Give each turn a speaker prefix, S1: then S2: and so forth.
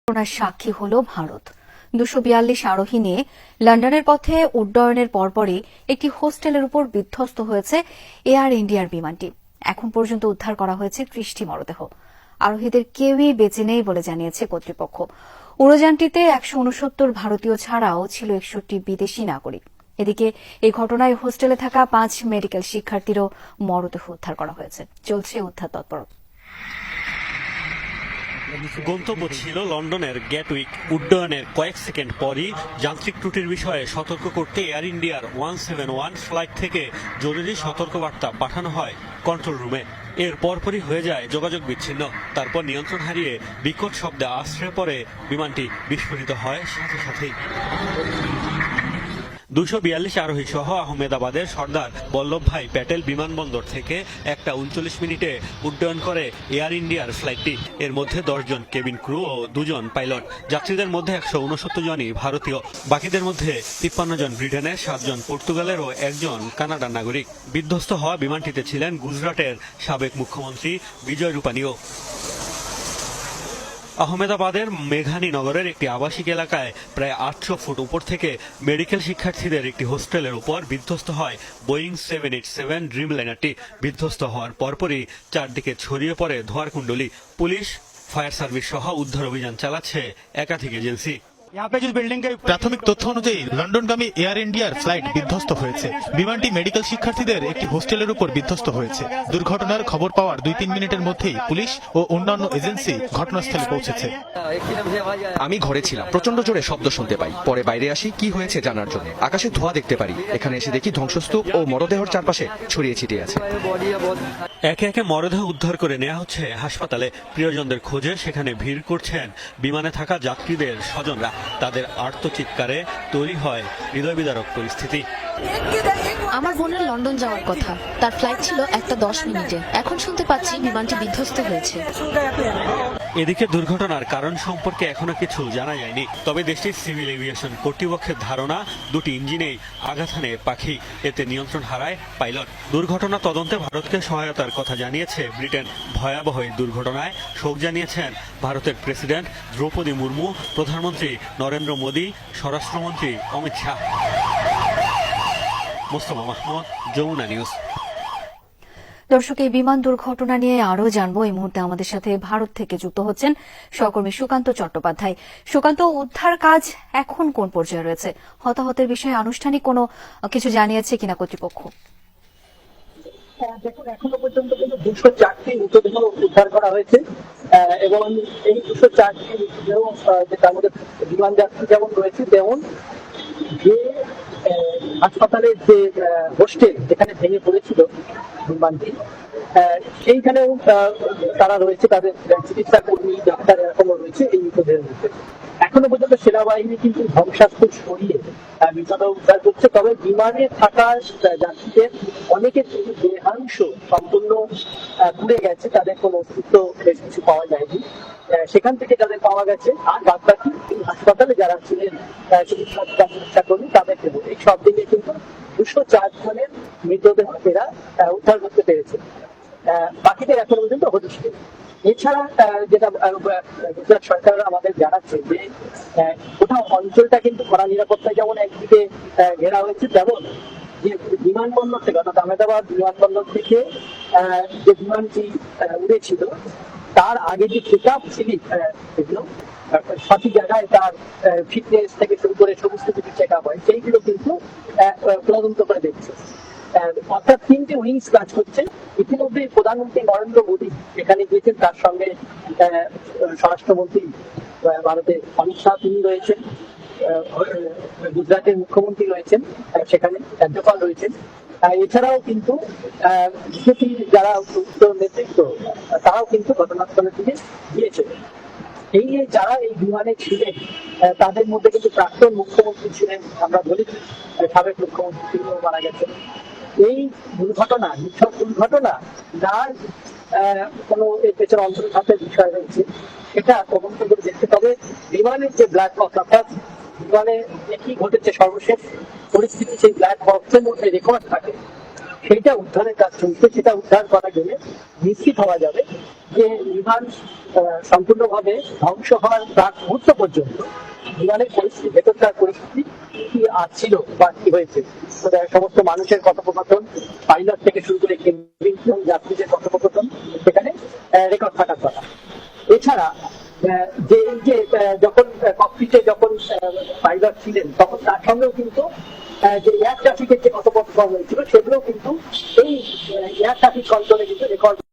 S1: ঘটনার সাক্ষী হল ভারত। 242 আরোহী নিয়ে লন্ডনের পথে উড্ডয়নের পরপরই একটি হোস্টেলের উপর বিধ্বস্ত হয়েছে এয়ার ইন্ডিয়ার বিমানটি। এখন পর্যন্ত উদ্ধার করা হয়েছে 30টি মরদেহ। আরোহীদের কেউই বেঁচে নেই বলে জানিয়েছে কর্তৃপক্ষ। উড়োযানটিতে 169 ভারতীয় ছাড়াও ছিল 61 বিদেশি নাগরিক। এদিকে এই ঘটনায় হোস্টেলে থাকা 5 মেডিকেল শিক্ষার্থীরও মরদেহ উদ্ধার করা হয়েছে। চলছে উদ্ধার তৎপরতা।
S2: গন্তব্য ছিল লন্ডনের গ্যাটউইক। উড্ডয়নের কয়েক সেকেন্ড পরই যান্ত্রিক ত্রুটির বিষয়ে সতর্ক করতে এয়ার ইন্ডিয়ার 171 ফ্লাইট থেকে জরুরি সতর্কবার্তা পাঠানো হয় কন্ট্রোল রুমে। এর পরপরই হয়ে যায় যোগাযোগ বিচ্ছিন্ন। তারপর নিয়ন্ত্রণ হারিয়ে বিকট শব্দে আশ্রয় পড়ে বিমানটি বিস্ফোরিত হয় সাথে সাথেই। 242 আরোহী সহ আহমেদাবাদের সর্দার বল্লভভাই প্যাটেল বিমানবন্দর থেকে 1:39 মিনিটে উড্ডয়ন করে এয়ার ইন্ডিয়ার ফ্লাইটটি। এর মধ্যে 10 জন কেবিন ক্রু ও 2 জন পাইলট। যাত্রীদের মধ্যে 169 জনই ভারতীয়। বাকিদের মধ্যে 53 জন ব্রিটেনের, 7 জন পর্তুগালের ও 1 জন কানাডার নাগরিক। বিধ্বস্ত হওয়া বিমানটিতে ছিলেন গুজরাটের সাবেক মুখ্যমন্ত্রী বিজয় রূপানীও। আহমেদাবাদের মেঘানী নগরের একটি আবাসিক এলাকায় প্রায় 800 ফুট উপর থেকে মেডিকেল শিক্ষার্থীদের একটি হোস্টেলের উপর বিধ্বস্ত হয় বোয়িং 787 ড্রিমলাইনারটি। বিধ্বস্ত হওয়ার পরপরই চারদিকে ছড়িয়ে পড়ে ধোঁয়ার কুণ্ডলী। পুলিশ, ফায়ার সার্ভিস সহ উদ্ধার অভিযান চালাচ্ছে একাধিক এজেন্সি।
S3: প্রাথমিক তথ্য অনুযায়ী লন্ডনগামী এয়ার ইন্ডিয়ার ফ্লাইট বিধ্বস্ত হয়েছে। বিমানটি মেডিকেল শিক্ষার্থীদের একটি হোস্টেলের উপর বিধ্বস্ত হয়েছে। দুর্ঘটনার খবর পাওয়ার 2-3 মিনিটের মধ্যেই পুলিশ ও অন্যান্য এজেন্সি ঘটনাস্থলে পৌঁছেছে।
S4: আমি ঘরে ছিলাম, প্রচন্ড জোরে শব্দ শুনতে পাই। পরে বাইরে আসি কি হয়েছে জানার জন্য। আকাশে ধোঁয়া দেখতে পারি। এখানে এসে দেখি ধ্বংসস্তূপ ও মরদেহর চারপাশে ছড়িয়ে ছিটিয়ে আছে।
S2: একে একে মরদেহ উদ্ধার করে নেওয়া হচ্ছে হাসপাতালে। প্রিয়জনদের খোঁজে সেখানে ভিড় করছেন বিমানে থাকা যাত্রীদের স্বজনরা। তাদের আর্তচিৎকারে তৈরি হয় হৃদয় বিদারক পরিস্থিতি।
S5: আমার বোনের লন্ডন যাওয়ার কথা, তার ফ্লাইট ছিল 1:10 মিনিটে। এখন শুনতে পাচ্ছি বিমানটি বিধ্বস্ত হয়েছে।
S2: এদিকে দুর্ঘটনার কারণ সম্পর্কে এখনো কিছু জানা যায়নি। তবে দেশটির সিভিল এভিয়েশন কর্তৃপক্ষের ধারণা, 2টি ইঞ্জিনেই আঘাত হানে পাখি। এতে নিয়ন্ত্রণ হারায় পাইলট। দুর্ঘটনা তদন্তে ভারতকে সহায়তার কথা জানিয়েছে ব্রিটেন। ভয়াবহ এই দুর্ঘটনায় শোক জানিয়েছেন ভারতের প্রেসিডেন্ট দ্রৌপদী মুর্মু, প্রধানমন্ত্রী নরেন্দ্র মোদী, স্বরাষ্ট্রমন্ত্রী অমিত শাহ। মোস্তফা মাহমুদ, যমুনা নিউজ।
S1: দর্শক, এই বিমান দুর্ঘটনা নিয়ে আরও জানবো। এই মুহূর্তে আমাদের সাথে ভারত থেকে যুক্ত হচ্ছেন সহকর্মী সুকান্ত চট্টোপাধ্যায়। সুকান্ত, উদ্ধার কাজ এখন কোন পর্যায়ে রয়েছে? হতাহতের বিষয়ে আনুষ্ঠানিক কোনো কিছু জানিয়েছে কিনা কর্তৃপক্ষ?
S6: দেখুন, এখনো পর্যন্ত কিন্তু 204টি মৃতদেহ উদ্ধার করা হয়েছে এবং এই 204টি মৃতদেহ তার মধ্যে বিমান যাত্রী যেমন রয়েছে, তেমন যে হাসপাতালের যে হোস্টেল যেখানে ভেঙে পড়েছিল বিমানটি, সেইখানেও তারা রয়েছে। তাদের চিকিৎসা কর্মী, ডাক্তার এরকমও রয়েছে এই মৃতদেহের মধ্যে। এখনো পর্যন্ত সেনাবাহিনী কিন্তু ধ্বংসাস্তূপ সরিয়ে মৃতদেহ উদ্ধার করছে। তবে বিমানে থাকা যাত্রীদের অনেকের কিন্তু দেহাংশ সম্পূর্ণ পুড়ে গেছে, তাদের কোনো অস্তিত্ব বেশ কিছু পাওয়া যায়নি। সেখান থেকে যাদের পাওয়া গেছে আর বাদ বাকি হাসপাতালে যারা ছিলেন চিকিৎসা কর্মী তাদেরকে, এই সব দিকে কিন্তু 204 জনের মৃতদেহ এরা উদ্ধার করতে পেরেছে। বাকিদের এখনো পর্যন্ত হদিশ। এছাড়া যেটা গুজরাট সরকার আমাদের জানাচ্ছে যে গোটা অঞ্চলটা কিন্তু কড়া নিরাপত্তায় যেমন একদিকে ঘেরা হয়েছে, তেমন যে বিমানবন্দর থেকে অর্থাৎ আহমেদাবাদ বিমানবন্দর থেকে যে বিমানটি উড়েছিল তার আগে যে চেক আপ সেগুলো সঠিক জায়গায় তার ফিটনেস থেকে শুরু করে সমস্ত কিছু চেক আপ হয়, সেইগুলো কিন্তু তদন্ত করে দেখছে। অর্থাৎ 3টে উইংস কাজ করছে। ইতিমধ্যে প্রধানমন্ত্রী নরেন্দ্র মোদী এখানে গিয়েছেন, তার সঙ্গে স্বরাষ্ট্রমন্ত্রী ভারতের অমিত শাহ তিনি রয়েছেন, গুজরাটের মুখ্যমন্ত্রী রয়েছেন, সেখানে রাজ্যপাল রয়েছেন। এছাড়াও কিন্তু বিজেপির যারা নেতৃত্ব তারাও কিন্তু ঘটনাস্থলে থেকে গিয়েছে। এই যারা এই বিমানে ছিলেন তাদের মধ্যে কিন্তু প্রাক্তন মুখ্যমন্ত্রী ছিলেন, আমরা বলি সাবেক মুখ্যমন্ত্রী, তিনিও মারা গেছেন। এই দুর্ঘটনা নিছক দুর্ঘটনা না কোনো এর পেছনে অন্তর্ঘাতের বিষয় রয়েছে, সেটা তদন্ত করে দেখতে। তবে বিমানের যে ব্ল্যাক বক্স, অর্থাৎ বিমানে কি ঘটেছে সর্বশেষ পরিস্থিতি, সেই ব্ল্যাক বক্সের মধ্যে রেকর্ড থাকে। সেটা উদ্ধারের কাজ চলছে। সেটা উদ্ধার করা গেলে নিশ্চিত হওয়া যাবে যে বিমান সম্পূর্ণভাবে ধ্বংস হওয়ার প্রাক মুহূর্ত পর্যন্ত বিমানের পরিস্থিতি, ভেতরকার পরিস্থিতি কি ছিল বা কি হয়েছে, সমস্ত মানুষের কথোপকথন, পাইলট থেকে শুরু করে কেবিন এবং যাত্রীদের কথোপকথন সেখানে রেকর্ড থাকার কথা। এছাড়া যে যখন ককপিটে যখন পাইলট ছিলেন তখন তার সঙ্গেও কিন্তু যে এয়ার ট্রাফিকের যে কথোপকথন হয়েছিল সেগুলো কিন্তু এই এয়ার ট্রাফিক কন্ট্রোলে কিন্তু রেকর্ড